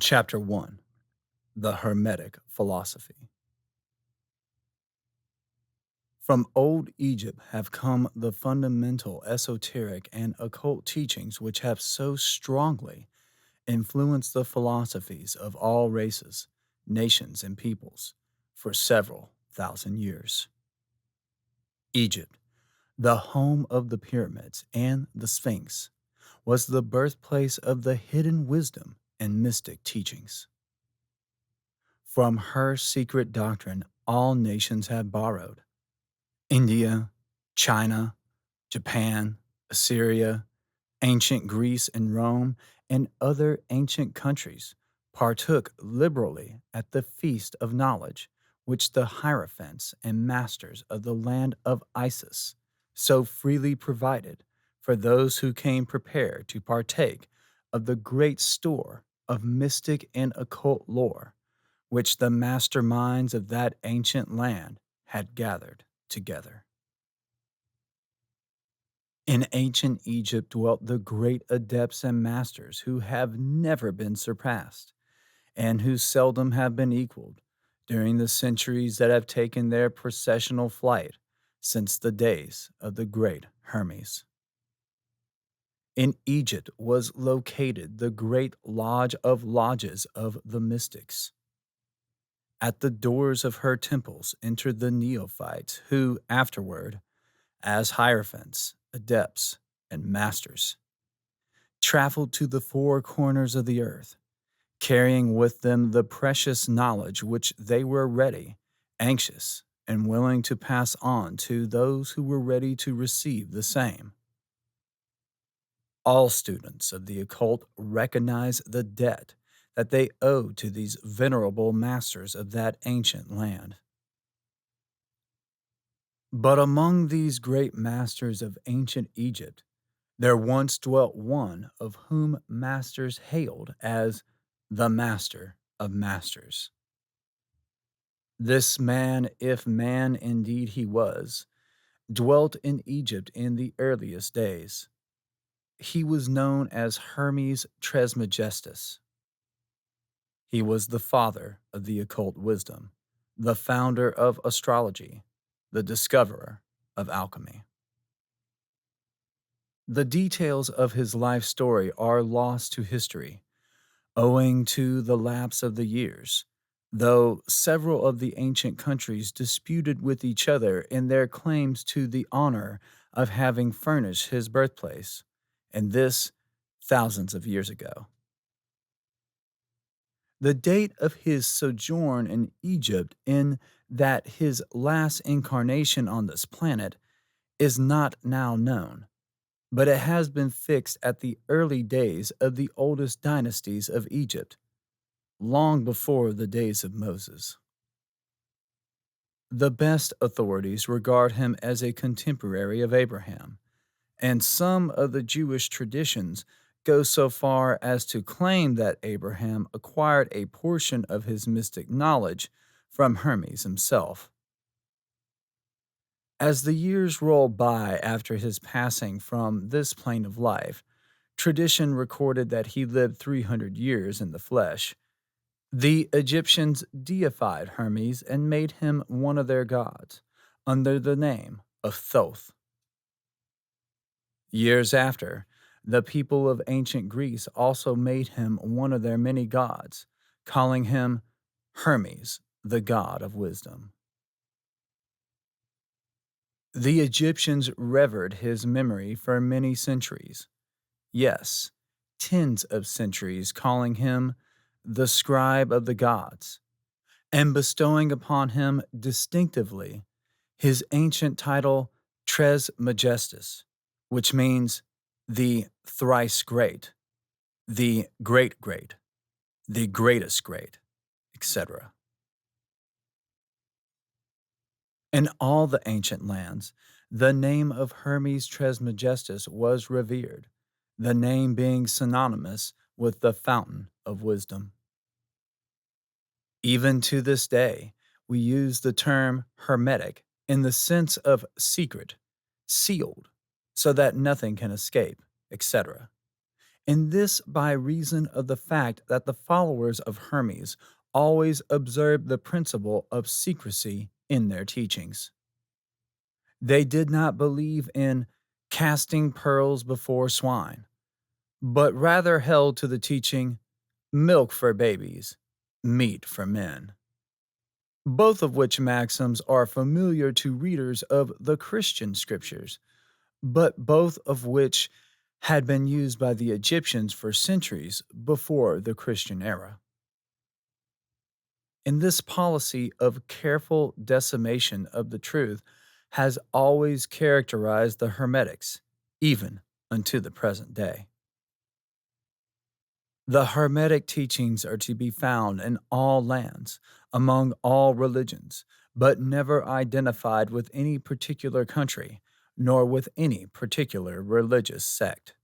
Chapter 1. The Hermetic Philosophy. From Old Egypt have come the fundamental esoteric and occult teachings which have so strongly influenced the philosophies of all races, nations, and peoples for several thousand years. Egypt, the home of the pyramids and the Sphinx, was the birthplace of the hidden wisdom and mystic teachings. From her secret doctrine, all nations have borrowed. India, China, Japan, Assyria, ancient Greece and Rome, and other ancient countries partook liberally at the feast of knowledge, which the hierophants and masters of the land of Isis so freely provided for those who came prepared to partake of the great store of mystic and occult lore which the master minds of that ancient land had gathered together. In ancient Egypt dwelt the great adepts and masters who have never been surpassed, and who seldom have been equaled during the centuries that have taken their processional flight since the days of the great Hermes. In Egypt was located the great lodge of lodges of the mystics. At the doors of her temples entered the neophytes who afterward, as hierophants, adepts, and masters, traveled to the four corners of the earth, carrying with them the precious knowledge which they were ready, anxious, and willing to pass on to those who were ready to receive the same. All students of the occult recognize the debt that they owe to these venerable masters of that ancient land. But among these great masters of ancient Egypt, there once dwelt one of whom masters hailed as the Master of Masters. This man, if man indeed he was, dwelt in Egypt in the earliest days. He was known as Hermes Trismegistus. He was the father of the occult wisdom, the founder of astrology, the discoverer of alchemy. The details of his life story are lost to history, owing to the lapse of the years, though several of the ancient countries disputed with each other in their claims to the honor of having furnished his birthplace, and this thousands of years ago. The date of his sojourn in Egypt in that his last incarnation on this planet is not now known, but it has been fixed at the early days of the oldest dynasties of Egypt, long before the days of Moses. The best authorities regard him as a contemporary of Abraham, and some of the Jewish traditions go so far as to claim that Abraham acquired a portion of his mystic knowledge from Hermes himself. As the years roll by after his passing from this plane of life, tradition recorded that he lived 300 years in the flesh. The Egyptians deified Hermes and made him one of their gods, under the name of Thoth. Years after, the people of ancient Greece also made him one of their many gods, calling him Hermes, the god of wisdom. The Egyptians revered his memory for many centuries. Yes, tens of centuries, calling him the scribe of the gods, and bestowing upon him distinctively his ancient title Trismegistus, which means the thrice great, the great great, the greatest great, etc. In all the ancient lands, the name of Hermes Trismegistus was revered, the name being synonymous with the fountain of wisdom. Even to this day, we use the term hermetic in the sense of secret, sealed, so that nothing can escape, etc., And this by reason of the fact that the followers of Hermes always observed the principle of secrecy in their teachings. They did not believe in casting pearls before swine, but rather held to the teaching milk for babies, meat for men. Both of which maxims are familiar to readers of the Christian scriptures, but both of which had been used by the Egyptians for centuries before the Christian era. And this policy of careful decimation of the truth has always characterized the Hermetics, even unto the present day. The Hermetic teachings are to be found in all lands, among all religions, but never identified with any particular country, nor with any particular religious sect.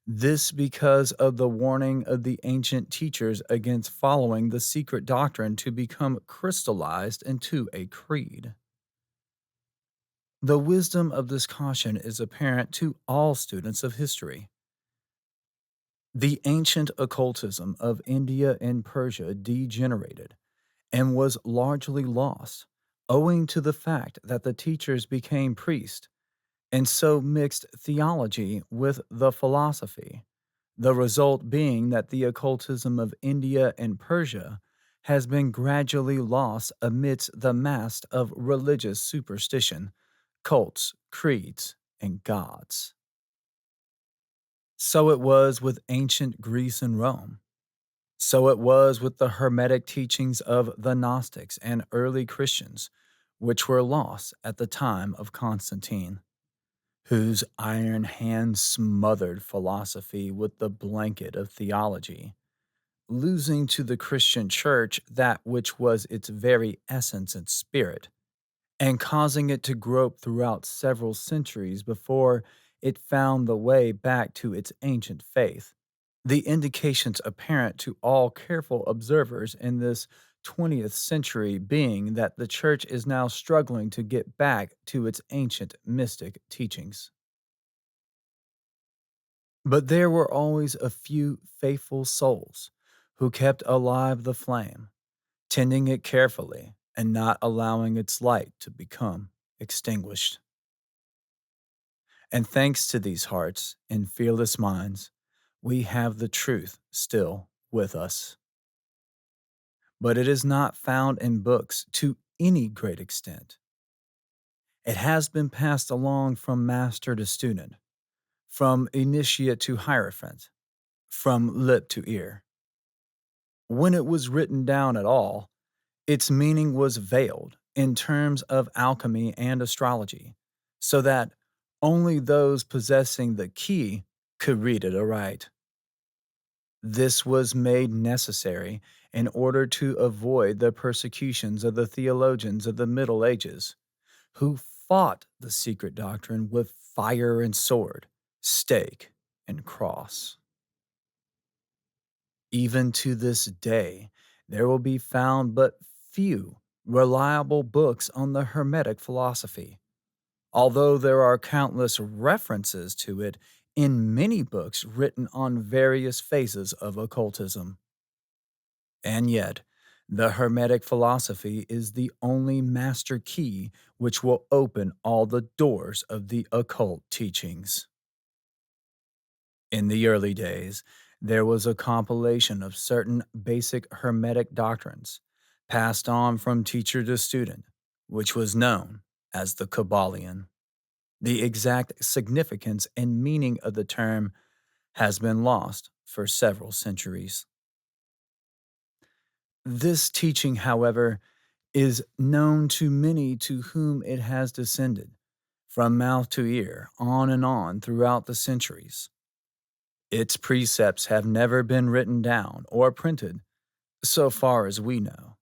This because of the warning of the ancient teachers against following the secret doctrine to become crystallized into a creed. The wisdom of this caution is apparent to all students of history. The ancient occultism of India and Persia degenerated and was largely lost, owing to the fact that the teachers became priests and so mixed theology with the philosophy. The result being that the occultism of India and Persia has been gradually lost amidst the mass of religious superstition, cults, creeds, and gods. So it was with ancient Greece and Rome. So it was with the Hermetic teachings of the Gnostics and early Christians, which were lost at the time of Constantine, whose iron hand smothered philosophy with the blanket of theology, losing to the Christian church that which was its very essence and spirit, and causing it to grope throughout several centuries before it found the way back to its ancient faith. The indications apparent to all careful observers in this 20th century being that the church is now struggling to get back to its ancient mystic teachings. But there were always a few faithful souls who kept alive the flame, tending it carefully and not allowing its light to become extinguished. And thanks to these hearts and fearless minds, we have the truth still with us. But it is not found in books to any great extent. It has been passed along from master to student, from initiate to hierophant, from lip to ear. When it was written down at all, its meaning was veiled in terms of alchemy and astrology, so that only those possessing the key could read it aright. This was made necessary in order to avoid the persecutions of the theologians of the Middle Ages, who fought the secret doctrine with fire and sword, stake and cross. Even to this day, there will be found but few reliable books on the Hermetic philosophy, although there are countless references to it in many books written on various phases of occultism. And yet, the Hermetic philosophy is the only master key which will open all the doors of the occult teachings. In the early days, there was a compilation of certain basic Hermetic doctrines passed on from teacher to student, which was known as the Kybalion. The exact significance and meaning of the term has been lost for several centuries. This teaching, however, is known to many to whom it has descended, from mouth to ear, on and on throughout the centuries. Its precepts have never been written down or printed, so far as we know.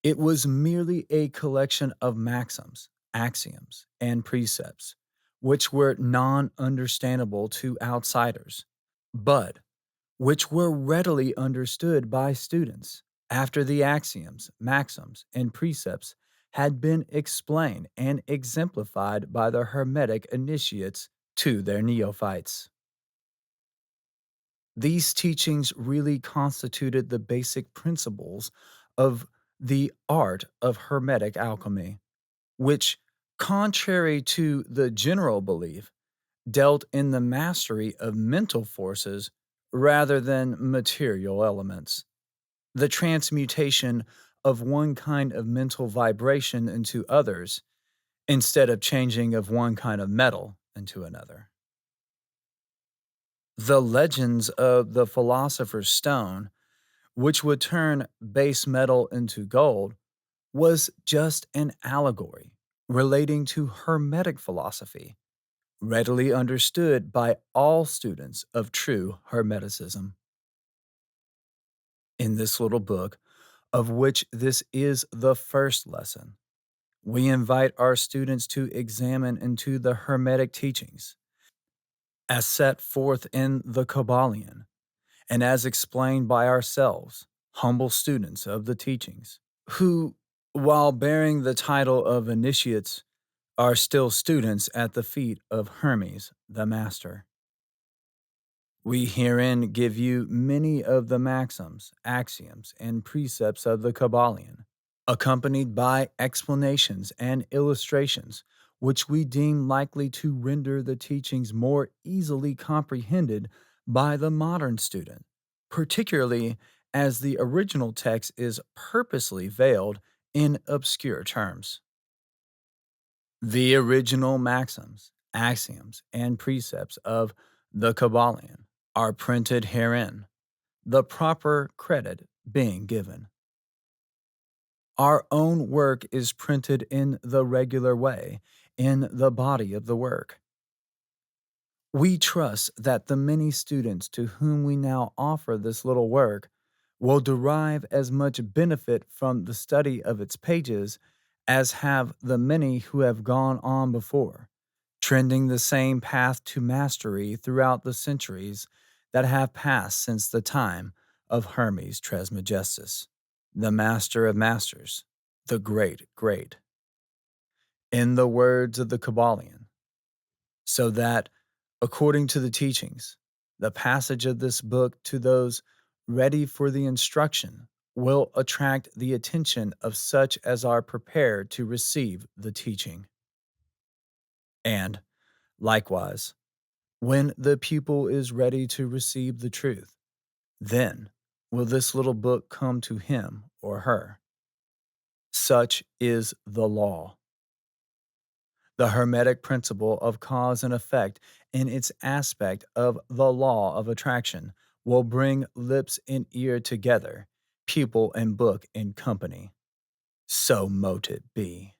It was merely a collection of maxims, axioms, and precepts, which were non understandable to outsiders, but which were readily understood by students after the axioms, maxims, and precepts had been explained and exemplified by the Hermetic initiates to their neophytes. These teachings really constituted the basic principles of the art of Hermetic alchemy, which, contrary to the general belief, dealt in the mastery of mental forces rather than material elements. The transmutation of one kind of mental vibration into others instead of changing of one kind of metal into another. The legends of the philosopher's stone, which would turn base metal into gold, was just an allegory relating to Hermetic philosophy, readily understood by all students of true Hermeticism. In this little book, of which this is the first lesson, we invite our students to examine into the Hermetic teachings as set forth in the Kybalion and as explained by ourselves, humble students of the teachings, who, while bearing the title of initiates, are still students at the feet of Hermes, the Master. We herein give you many of the maxims, axioms, and precepts of the Kybalion, accompanied by explanations and illustrations, which we deem likely to render the teachings more easily comprehended by the modern student, particularly as the original text is purposely veiled in obscure terms. The original maxims, axioms, and precepts of the Kybalion are printed herein, the proper credit being given. Our own work is printed in the regular way, in the body of the work. We trust that the many students to whom we now offer this little work will derive as much benefit from the study of its pages as have the many who have gone on before, trending the same path to mastery throughout the centuries that have passed since the time of Hermes Trismegistus, the master of masters, the great great. In the words of the Kybalion, so that, according to the teachings, the passage of this book to those ready for the instruction will attract the attention of such as are prepared to receive the teaching. And, likewise, when the pupil is ready to receive the truth, then will this little book come to him or her. Such is the law. The Hermetic principle of cause and effect in its aspect of the law of attraction will bring lips and ear together, pupil and book in company. So mote it be.